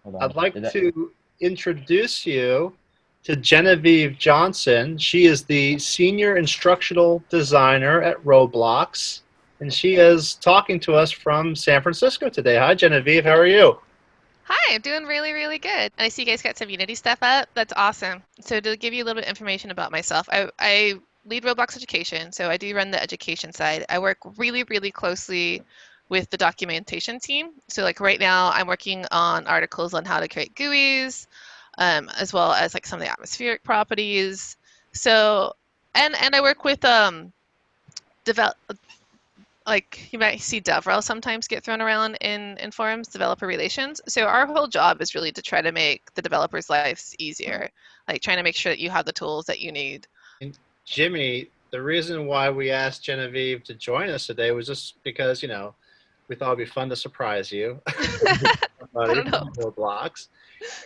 Hold I'd on. like Did that? to introduce you to Genevieve Johnson. She is the Senior Instructional Designer at ROBLOX, and she is talking to us from San Francisco today. Hi, Genevieve. How are you? Hi, I'm doing really, really good. And I see you guys got some Unity stuff up. That's awesome. So to give you a little bit of information about myself, I lead Roblox Education, so I do run the education side. I work really, really closely with the documentation team. So like right now, I'm working on articles on how to create GUIs, as well as like some of the atmospheric properties. So and I work with develop like you might see DevRel sometimes get thrown around in forums, developer relations. So our whole job is really to try to make the developers' lives easier, like trying to make sure that you have the tools that you need. And Jimmy, the reason why we asked Genevieve to join us today was just because, we thought it'd be fun to surprise you, I somebody don't know. from Roblox.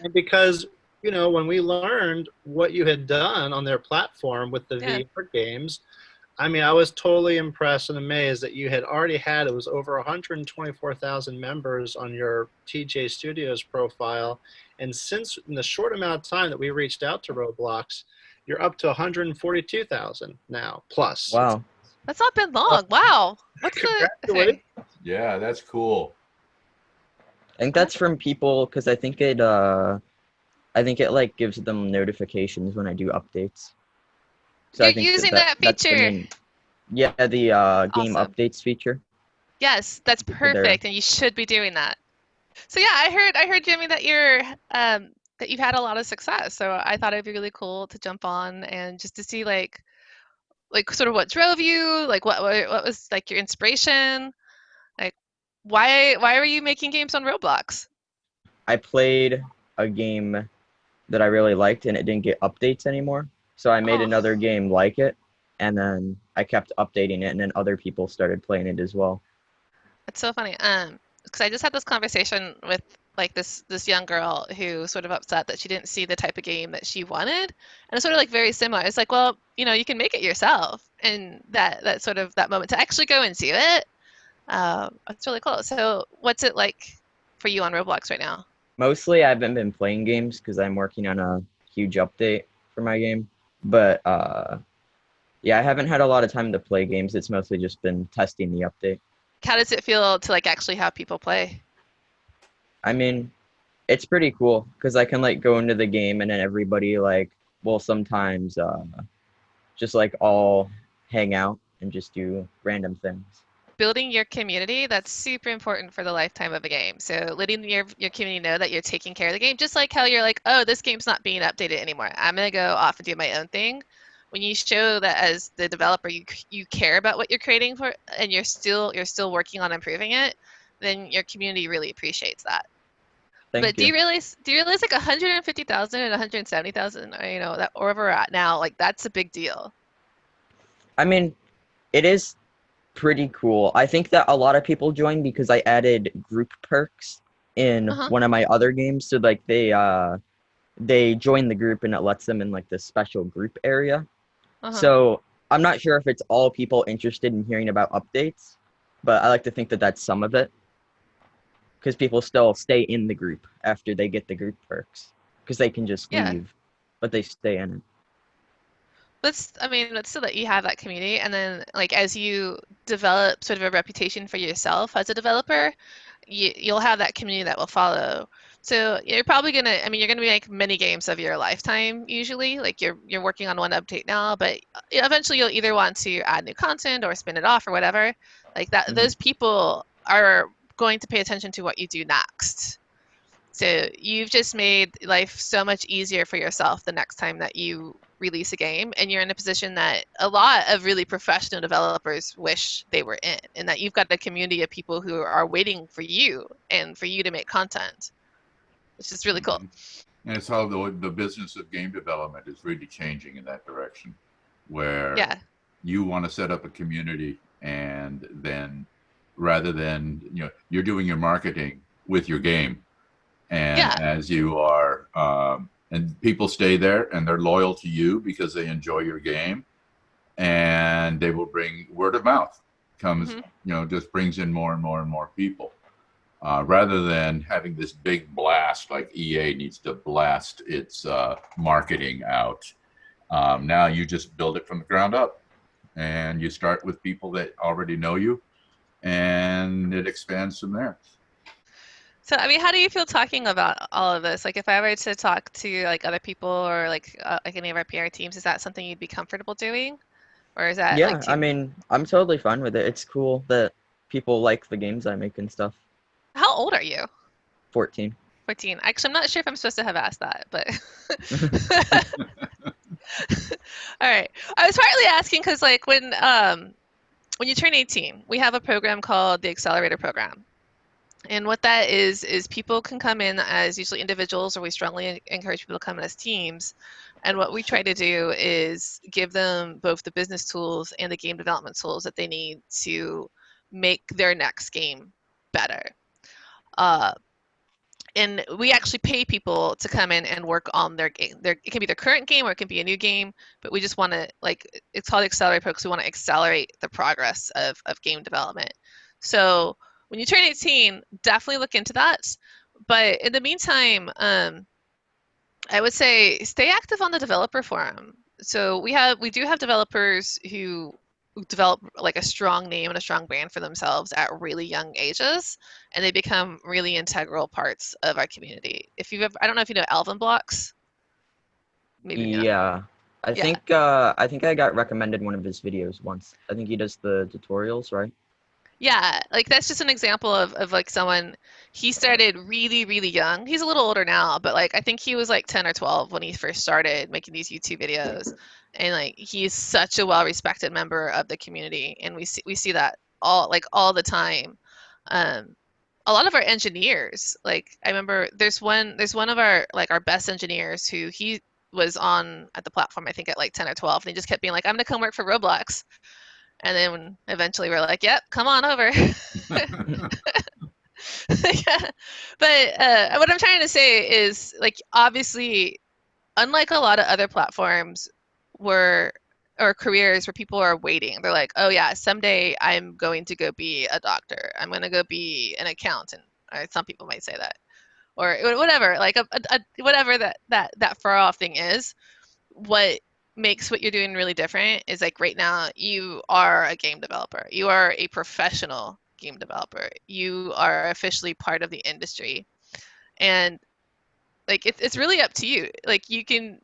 And because, when we learned what you had done on their platform with the Yeah. VR games, I mean, I was totally impressed and amazed that you had already had, it was over 124,000 members on your TJ Studios profile. And since in the short amount of time that we reached out to Roblox, you're up to 142,000 now plus. Wow. That's not been long. Wow. What's the Congratulations. okay? Yeah, that's cool. I think that's from people because I think it like gives them notifications when I do updates. So You're I think that, using that that that's the feature. main. Yeah, the game Awesome. updates feature. Yes, that's There. perfect, and you should be doing that. So yeah, I heard Jimmy that that you've had a lot of success. So I thought it'd be really cool to jump on and just to see like sort of what drove you, like what was like your inspiration, like why were you making games on Roblox? I played a game that I really liked and it didn't get updates anymore. So I made Oh, another game like it and then I kept updating it and then other people started playing it as well. it's so funny. Because I just had this conversation with like this young girl who was sort of upset that she didn't see the type of game that she wanted, and it's sort of like very similar. It's like, well, you can make it yourself, and that sort of that moment to actually go and see it, it's really cool. So, what's it like for you on Roblox right now? Mostly I haven't been playing games because I'm working on a huge update for my game. But yeah, I haven't had a lot of time to play games. It's mostly just been testing the update. How does it feel to like actually have people play? I mean, it's pretty cool because I can like go into the game and then everybody like will sometimes just like all hang out and just do random things. Building your community, that's super important for the lifetime of a game. So letting your community know that you're taking care of the game, just like how you're like, oh, this game's not being updated anymore. I'm gonna go off and do my own thing. When you show that as the developer, you care about what you're creating for, and you're still working on improving it, then your community really appreciates that. But Thank you. do you realize like 150,000 and 170,000, that or wherever we're at now, like that's a big deal. I mean, it is pretty cool. I think that a lot of people join because I added group perks in Uh-huh. one of my other games. So like they join the group and it lets them in like this special group area. Uh-huh. So I'm not sure if it's all people interested in hearing about updates, but I like to think that that's some of it because people still stay in the group after they get the group perks because they can just Yeah. leave, but they stay in it. I mean, let's still let you have that community, and then like as you develop sort of a reputation for yourself as a developer, you'll have that community that will follow. So you're probably I mean, you're gonna make many games of your lifetime usually. Like you're working on one update now, but eventually you'll either want to add new content or spin it off or whatever. Like that, Hmm. those people are going to pay attention to what you do next. So you've just made life so much easier for yourself the next time that you release a game, and you're in a position that a lot of really professional developers wish they were in, and that you've got a community of people who are waiting for you and for you to make content, which is really cool. And it's how the business of game development is really changing in that direction, where Yeah, you want to set up a community, and then rather than you're doing your marketing with your game, and yeah, as you are, and people stay there and they're loyal to you because they enjoy your game, and they will bring word of mouth comes, hmm just brings in more and more and more people. rather than having this big blast like EA needs to blast its marketing out. Now you just build it from the ground up, and you start with people that already know you, and it expands from there. So, I mean, how do you feel talking about all of this? Like, if I were to talk to like other people or like any of our PR teams, is that something you'd be comfortable doing, or is that like Yeah, I too? mean, I'm totally fine with it. It's cool that people like the games I make and stuff. How old are you? 14. 14. Actually, I'm not sure if I'm supposed to have asked that, but all right. I was partly asking because like when you turn 18, we have a program called the Accelerator Program. And what that is people can come in as usually individuals, or we strongly encourage people to come in as teams. And what we try to do is give them both the business tools and the game development tools that they need to make their next game better. Uh, and we actually pay people to come in and work on their game. It can be their current game or it can be a new game, but we just want to like it's called Accelerate Pro because we want to accelerate the progress of game development. So when you turn 18, definitely look into that. But in the meantime, I would say stay active on the developer forum. So we do have developers who develop like a strong name and a strong brand for themselves at really young ages, and they become really integral parts of our community. If you've ever, I don't know if you know Alvin Blocks, maybe not. Yeah. Yeah, I think I got recommended one of his videos once. I think he does the tutorials, right? yeah, like that's just an example of like someone he started really, really young. He's a little older now, but like I think he was like 10 or 12 when he first started making these YouTube videos. And like he's such a well-respected member of the community, and we see that all the time. Um, a lot of our engineers, like I remember there's one of our like our best engineers who he was on at the platform I think at like 10 or 12, and he just kept being like, I'm gonna come work for Roblox. And then eventually we're like, yep, come on over. Yeah. But what I'm trying to say is, like, obviously, unlike a lot of other platforms where, or careers where people are waiting, they're like, oh, yeah, someday I'm going to go be a doctor. I'm going to go be an accountant. Or some people might say that. Or whatever, like whatever that far off thing is. What makes what you're doing really different is like right now you are a game developer. You are a professional game developer. You are officially part of the industry. And like it's really up to you. Like you can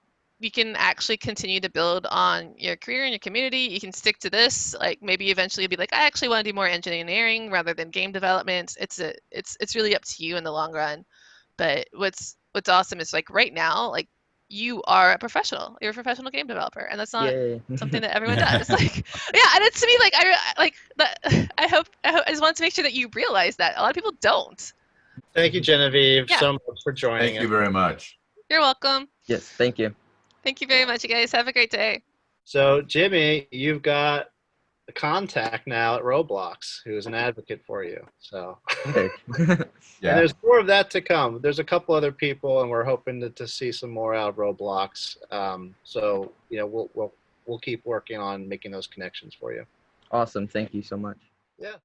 actually continue to build on your career and your community. You can stick to this. Like maybe eventually you'll be like, I actually want to do more engineering rather than game development. It's really up to you in the long run. But what's awesome is like right now, like you are a professional. You're a professional game developer, and that's not Yay. something that everyone does. Like, yeah, and it's to me like like that. I just wanted to make sure that you realize that a lot of people don't. Thank you, Genevieve, Yeah, so much for joining Thank us. you very much. you're welcome. Yes, thank you. Thank you very much, you guys. Have a great day. So, Jimmy, you've got a contact now at Roblox who is an advocate for you. So, Sick. and Yeah. there's more of that to come. There's a couple other people, and we're hoping to see some more out of Roblox. So, we'll keep working on making those connections for you. Awesome. Thank you so much.